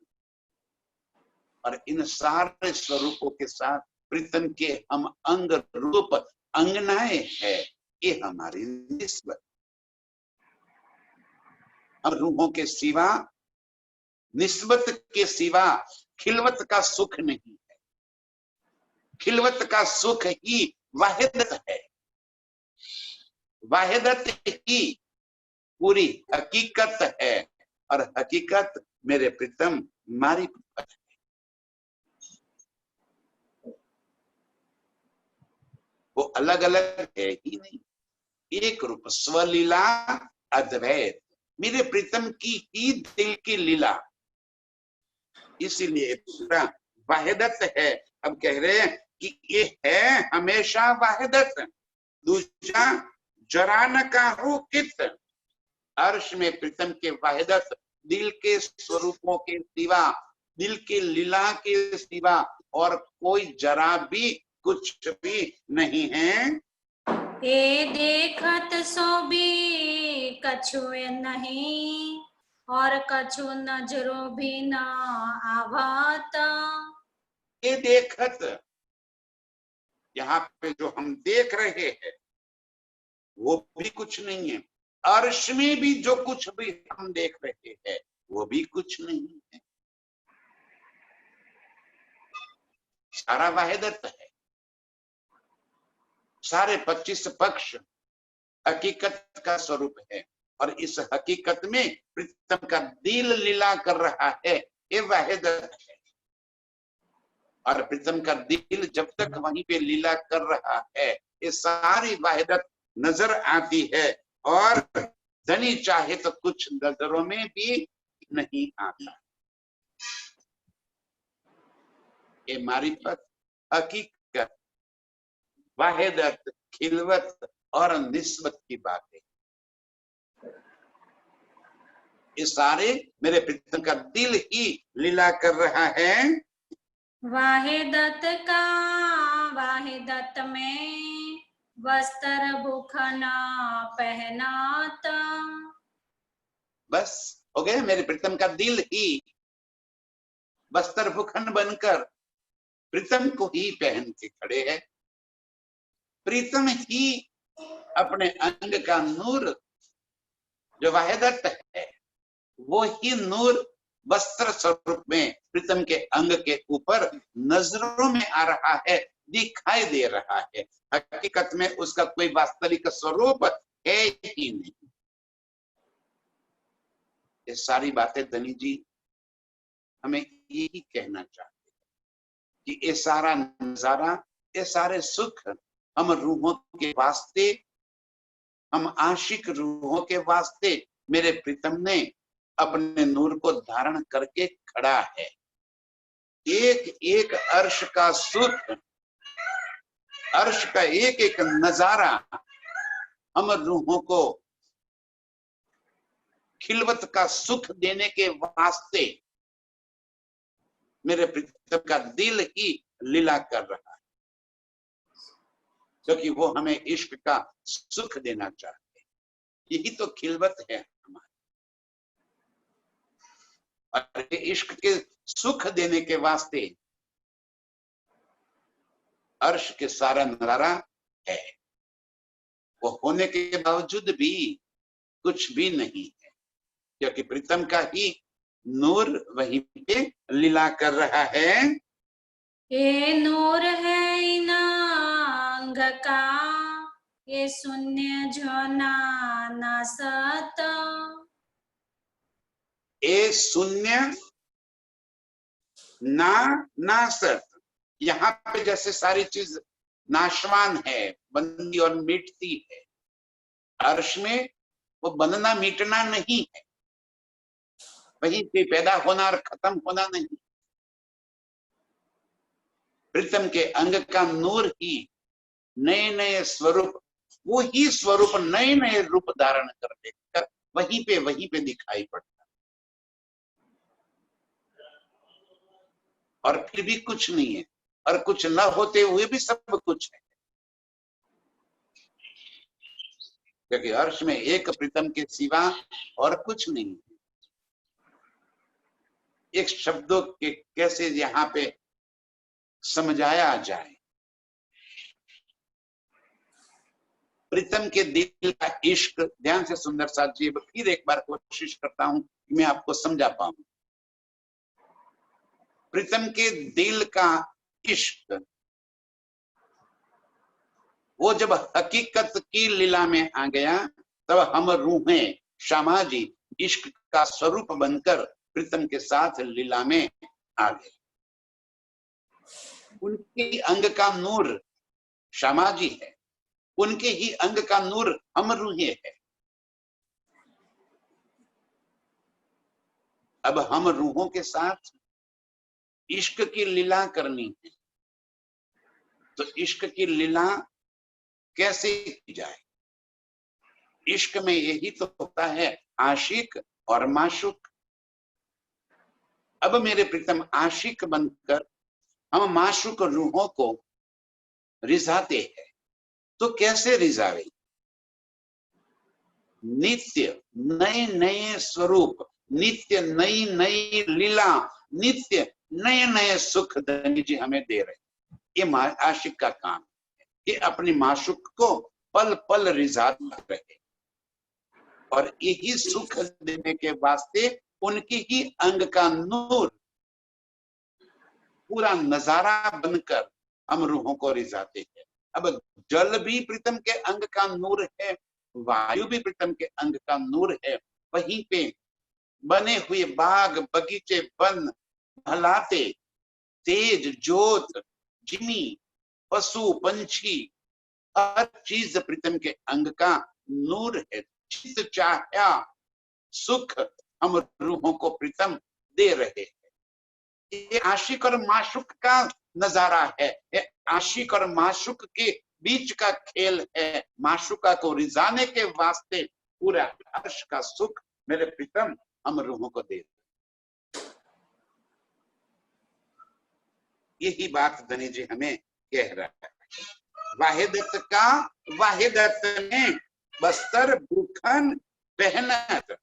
और इन सारे स्वरूपों के साथ प्रीतम के हम अंग रूप अंगनाएं है, ये हमारी निस्बत। हम रूहों के सिवा, निस्बत के सिवा खिलवत का सुख नहीं है। खिलवत का सुख ही वाहिदत है, वाहिदत ही पूरी हकीकत है। और हकीकत मेरे प्रीतम मारी है। वो अलग अलग है ही नहीं, एक रूप स्वलीला अद्वैत, मेरे प्रीतम की ही दिल की लीला, इसीलिए पूरा वाहिदत है। अब कह रहे हैं कि ये है हमेशा वाहिदत, दूसरा जरा न काहू कित। अर्श में प्रीतम के वाहिदत, दिल के स्वरूपों के सिवा, दिल के लीला के सिवा और कोई जरा भी कुछ भी नहीं है।
ए देखत सो भी कछु नहीं, और कछु नजरो भी ना आवत।
ये देखत, यहाँ पे जो हम देख रहे हैं वो भी कुछ नहीं है। अर्श में भी जो कुछ भी हम देख रहे हैं वो भी कुछ नहीं है, सारा वाहिदत है। सारे 25 पक्ष हकीकत का स्वरूप है, और इस हकीकत में प्रीतम का दिल लीला कर रहा है, ये वाहिदत है। और प्रीतम का दिल जब तक वहीं पे लीला कर रहा है, ये सारी वाहिदत नजर आती है। और धनी चाहे तो कुछ नजरों में भी नहीं आता। ये मारिफत, हकीकत, वाहिदत, खिलवत और निस्बत की बातें, ये सारे मेरे प्रीतम का दिल ही लीला कर रहा है।
वाहिदत का वाहिदत में वस्त्र भूखना पहनाता।
बस हो गया, मेरे प्रीतम का दिल ही वस्त्र भूखन बनकर प्रीतम को ही पहन के खड़े है। प्रीतम ही अपने अंग का नूर, जो वाहिदत है, वो ही नूर वस्त्र स्वरूप में प्रीतम के अंग के ऊपर नजरों में आ रहा है, दिखाई दे रहा है। हकीकत में उसका कोई वास्तविक स्वरूप है ही नहीं। ये सारी बातें धनी जी हमें यही कहना चाहते हैं कि ये सारा नजारा, ये सारे सुख हम रूहों के वास्ते, हम आशिक रूहों के वास्ते मेरे प्रीतम ने अपने नूर को धारण करके खड़ा है। एक एक अर्श का सुख, अर्श का एक एक नजारा हम रूहों को खिलवत का सुख देने के वास्ते मेरे प्रीतम का दिल ही लीला कर रहा है, क्योंकि वो हमें इश्क का सुख देना चाहते हैं। यही तो खिलवत है हमारी। और इश्क के सुख देने के वास्ते अर्श के सारा नजारा है, वो होने के बावजूद भी कुछ भी नहीं है, क्योंकि प्रीतम का ही नूर वहीं पे लीला कर रहा है।
ये नूर है इन अंग का, ये शून्य जो ना सत।
ए शून्य ना सत। यहाँ पे जैसे सारी चीज नाशवान है, बनती और मिटती है, अर्श में वो बनना मिटना नहीं है, वहीं पे पैदा होना और खत्म होना नहीं। प्रीतम के अंग का नूर ही नए नए स्वरूप, वो ही स्वरूप नए नए रूप धारण कर लेकर वहीं पे दिखाई पड़ता है। और फिर भी कुछ नहीं है, और कुछ न होते हुए भी सब कुछ है, क्योंकि अर्श में एक प्रीतम के सिवा और कुछ नहीं है। एक शब्दों के कैसे यहाँ पे समझाया जाए। प्रीतम के दिल का इश्क, ध्यान से सुंदर साथ जी, फिर एक बार कोशिश करता हूं कि मैं आपको समझा पाऊं। प्रीतम के दिल का इश्क, वो जब हकीकत की लीला में आ गया, तब हम रूहें श्यामा जी इश्क का स्वरूप बनकर प्रीतम के साथ लीला में आ गए। उनके अंग का नूर श्यामा जी है, उनके ही अंग का नूर हम रूहें है। अब हम रूहों के साथ इश्क की लीला करनी है, तो इश्क की लीला कैसे की जाए? इश्क में यही तो होता है, आशिक और माशूक। अब मेरे प्रीतम आशिक बनकर हम माशूक रूहों को रिझाते हैं, तो कैसे रिझावे? नित्य नए नए स्वरूप, नित्य नई नई लीला, नित्य नए नए सुख धनी जी हमें दे रहे। ये आशिक का काम है कि अपनी माशूक को पल पल रिझाता रहे, और यही सुख देने के वास्ते उनकी ही अंग का नूर पूरा नजारा बनकर हम रूहों को रिझाते हैं। अब जल भी प्रीतम के अंग का नूर है, वायु भी प्रीतम के अंग का नूर है। वहीं पे बने हुए बाग बगीचे, वन भलाते, तेज ज्योत, जिमी, पशु पंछी, हर चीज प्रीतम के अंग का नूर है। चित चाह्या सुख हम रूहों को प्रीतम दे रहे हैं। ये आशिक और माशूक का नजारा है, ये आशिक और माशूक के बीच का खेल है। माशूका को रिझाने के वास्ते पूरा अर्श का सुख मेरे प्रीतम हम रूहों को दे। यही बात धनी जी हमें कह रहा है। वाहिदत का वाहिदत ने बस्तर भूखन पहनत,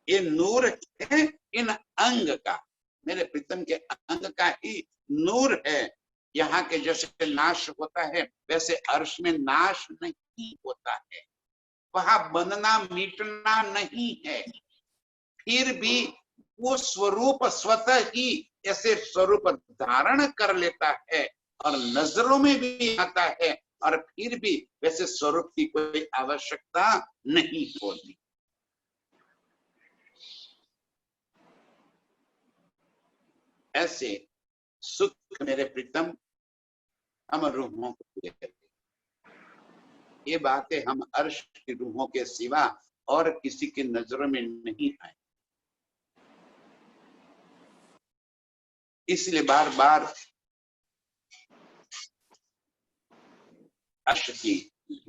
ये नूर है इन अंग का, मेरे प्रीतम के अंग का ही नूर है। यहाँ के जैसे नाश होता है वैसे अर्श में नाश नहीं होता है, वहां बनना मिटना नहीं है। फिर भी वो स्वरूप स्वतः ही ऐसे स्वरूप धारण कर लेता है और नजरों में भी आता है, और फिर भी वैसे स्वरूप की कोई आवश्यकता नहीं होती। ऐसे सुख मेरे प्रीतम हम रूहों को देते। ये बातें हम अर्श की रूहों के सिवा और किसी की नजरों में नहीं आए, इसलिए बार बार अर्श की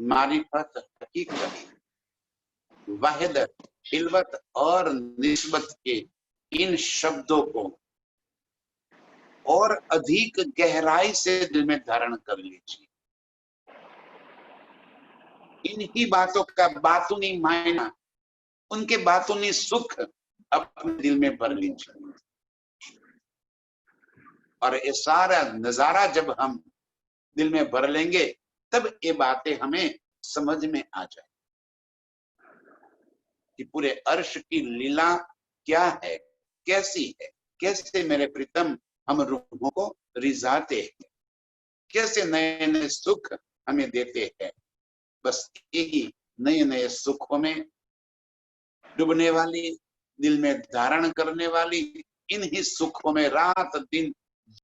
मारिफत, हकीकत, वाहिदत, खिलवत और निस्बत के इन शब्दों को और अधिक गहराई से दिल में धारण कर लीजिए। इन्हीं बातों का बातूनी मायना, उनके बातूनी सुख अपने दिल में भर लीजिए, और ये सारा नजारा जब हम दिल में भर लेंगे तब ये बातें हमें समझ में आ जाए कि पूरे अर्श की लीला क्या है, कैसी है, कैसे मेरे प्रीतम हम रूहों को रिझाते हैं, कैसे नए नए सुख हमें देते हैं। बस यही नए नए सुखों में डूबने वाली, दिल में धारण करने वाली, इन्हीं सुखों में रात दिन